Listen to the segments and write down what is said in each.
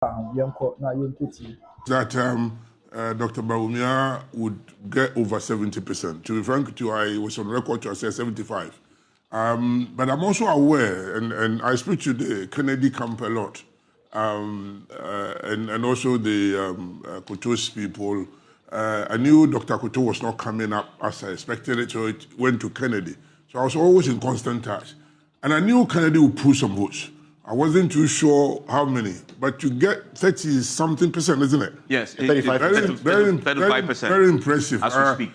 that Dr. Bawumia would get over 70%. To be frank with you, I was on record to say 75. But I'm also aware, and I speak to the Kennedy camp a lot, and also the Kutu's people. I knew Dr. Kutu was not coming up as I expected it, so it went to Kennedy. So I was always in constant touch. And I knew Kennedy would pull some votes. I wasn't too sure how many, but you get 30-something%, isn't it? Yes, 35%. 35%. Very impressive. As we speak.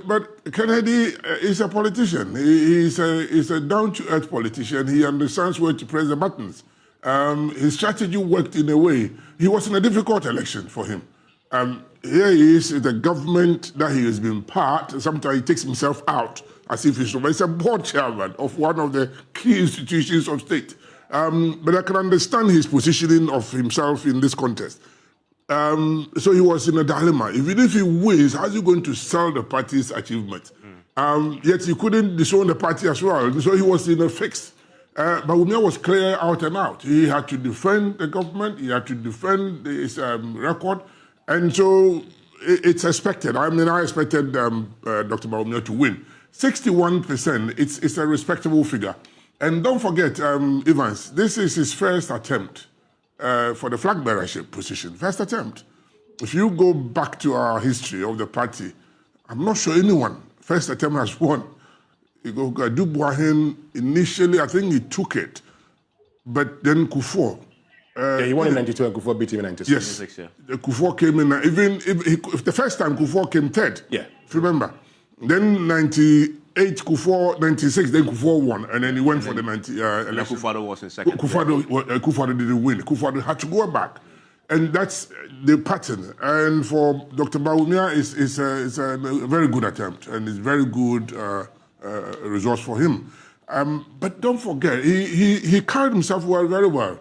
But Kennedy is a politician. He's a down-to-earth politician. He understands where to press the buttons. His strategy worked in a way. He was in a difficult election for him. Here he is in the government that he has been part. Sometimes he takes himself out as if he's a board chairman of one of the key institutions of state. But I can understand his positioning of himself in this contest. So he was in a dilemma. Even if he wins, how's he going to sell the party's achievement? Yet he couldn't disown the party as well. So he was in a fix. Bawumia was clear out and out. He had to defend the government. He had to defend his record. And so it's expected. I mean, I expected Dr. Bawumia to win. 61%, it's a respectable figure. And don't forget, Evans, this is his first attempt for the flag bearership position. First attempt. If you go back to our history of the party, I'm not sure anyone, first attempt has won. You go, Dubois initially, I think he took it, but then Kufuor. Yeah, he won in 92 and Kufuor beat him in 96. Yes, 96, yeah. Kufuor came in, even if the first time Kufuor came third, yeah, if you remember. Then 98, Kufuor, 96, then Kufuor won, and then he went for the 90 election. Kufuor was in second. Kufuor didn't win. Kufuor had to go back. And that's the pattern. And for Dr. Bawumia, it's a very good attempt, and it's very good results for him. But don't forget, he carried himself very well.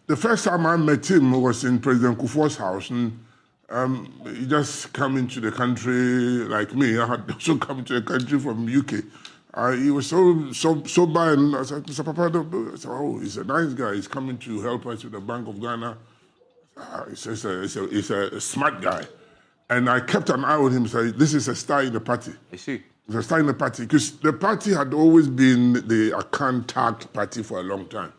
The first time I met him was in President Kufuor's house, and he just come into the country like me. I had also come to the country from UK. He was so sober, and I said, Mr. Papa, I said, oh, he's a nice guy. He's coming to help us with the Bank of Ghana. He's a smart guy. And I kept an eye on him, saying, this is a star in the party. I see. It's a star in the party, because the party had always been the account-tagged party for a long time.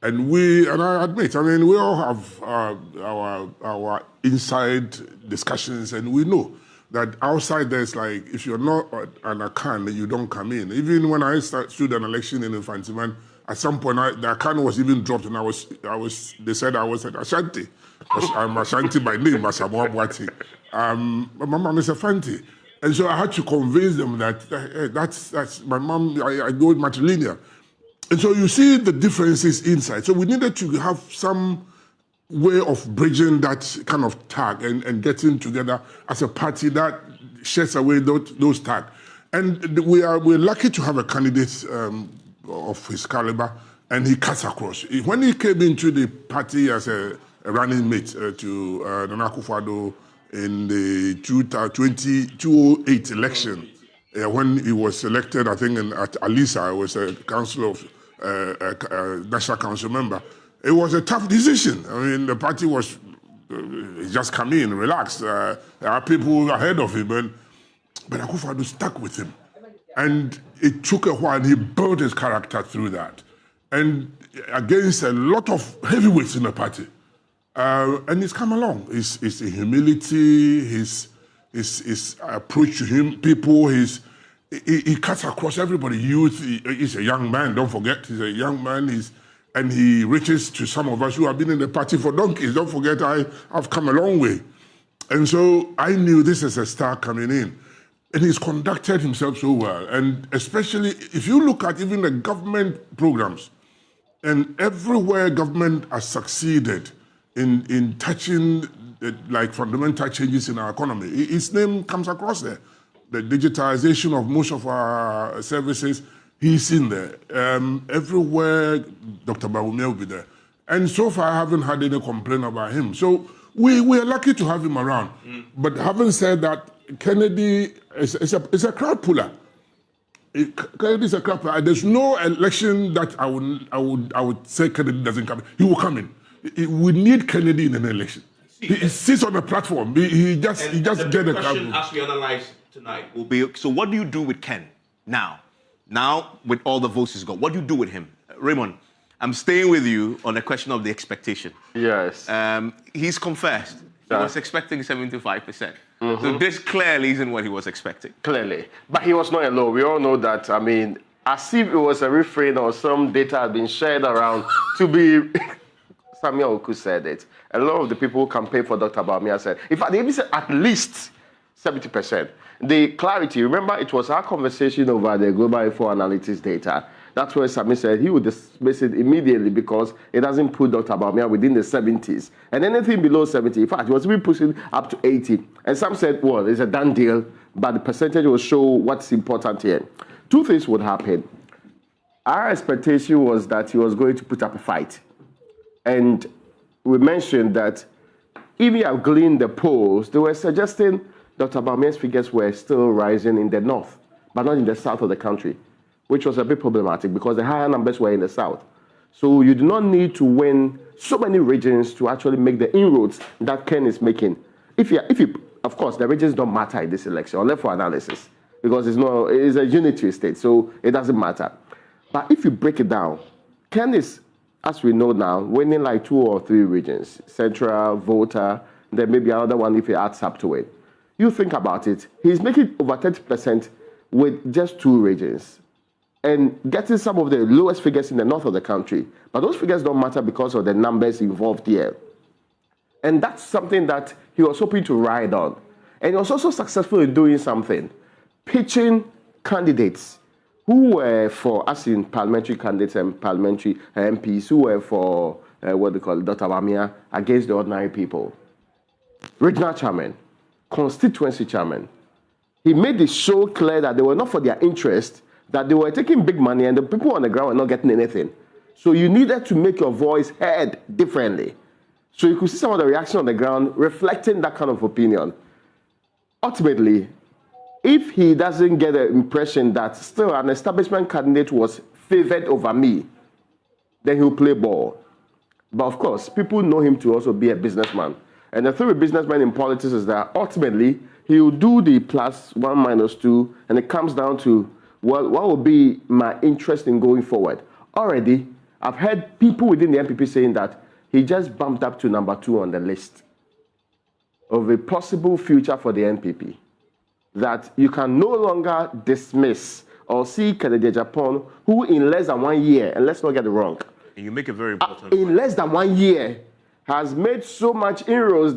And I admit, I mean, we all have our inside discussions, and we know that outside there's like, if you're not an Akan, you don't come in. Even when I stood an election in Infantiman, at some point the Akan was even dropped, and they said I was an Ashanti. I'm Ashanti by name, Asamoah Boati. But my mom is a Fanti. And so I had to convince them that that's my mom, I go matrilineal. And so you see the differences inside. So we needed to have some way of bridging that kind of tag and getting together as a party that sheds away those tags. And we're lucky to have a candidate of his caliber, and he cuts across. When he came into the party as a running mate to Nana Akufo-Addo in the 2008 election, when he was elected, I think at Alisa, I was a council of national council member. It was a tough decision. I mean, the party was just come in, relaxed. There are people ahead of him, but Akufo-Addo stuck with him. And it took a while. He built his character through that. And against a lot of heavyweights in the party. And he's come along. His humility, his approach to people, he cuts across everybody. Youth, he's a young man, don't forget. He's a young man, and he reaches to some of us who have been in the party for donkeys. Don't forget, I've come a long way. And so I knew this is a star coming in. And he's conducted himself so well. And especially, if you look at even the government programs, and everywhere government has succeeded in touching like fundamental changes in our economy, his name comes across there. The digitization of most of our services, he's in there. Everywhere, Dr. Bawumia will be there. And so far, I haven't had any complaint about him. So we are lucky to have him around. But having said that, Kennedy is a crowd puller. Kennedy is a crowd puller. There's no election that I would say Kennedy doesn't come in. He will come in. we need Kennedy in an election. He sits on a platform. He just get the a question, as we analyze tonight, will be: so what do you do with Ken now? Now, with all the votes he's got, what do you do with him, Raymond? I'm staying with you on the question of the expectation. Yes. He's confessed he was expecting 75%. So this clearly isn't what he was expecting. Clearly. But he was not alone. We all know that, I mean, as if it was a refrain or some data had been shared around to be... Samuel Oku said it. A lot of the people who campaigned for Dr. Bawumia said, in fact, they even said at least 70%. The clarity, remember, it was our conversation over the Global Info Analytics data. That's where Sami said he would dismiss it immediately because it doesn't put Dr. Bawumia within the 70s. And anything below 70, in fact, he was even pushing up to 80. And some said, well, it's a done deal, but the percentage will show what's important here. Two things would happen. Our expectation was that he was going to put up a fight. And we mentioned that if you have gleaned the polls, they were suggesting Dr. Bawumia's figures were still rising in the north, but not in the south of the country, which was a bit problematic because the higher numbers were in the south. So you do not need to win so many regions to actually make the inroads that Ken is making. If you, of course, the regions don't matter in this election, unless for analysis, because it's a unitary state, so it doesn't matter. But if you break it down, Ken is, as we know now, winning like 2 or 3 regions, Central, Volta, then maybe another one if he adds up to it. You think about it, he's making over 30% with just 2 regions and getting some of the lowest figures in the north of the country. But those figures don't matter because of the numbers involved here. And that's something that he was hoping to ride on. And he was also successful in doing something, pitching candidates who were for, as in parliamentary candidates and parliamentary MPs, who were for, what they call Dr. Bawumia, against the ordinary people. Regional chairman, constituency chairman. He made it so clear that they were not for their interest, that they were taking big money and the people on the ground were not getting anything. So you needed to make your voice heard differently. So you could see some of the reaction on the ground reflecting that kind of opinion. Ultimately, if he doesn't get the impression that still an establishment candidate was favored over me, then he'll play ball. But of course, people know him to also be a businessman. And the thing with businessmen in politics is that ultimately, he'll do the +1 -2, and it comes down to, well, what will be my interest in going forward? Already, I've heard people within the NPP saying that he just bumped up to number 2 on the list of a possible future for the NPP. That you can no longer dismiss or see Ken Agyapong, who in less than 1 year, and let's not get it wrong, And you make a very important in less than 1 year, has made so much inroads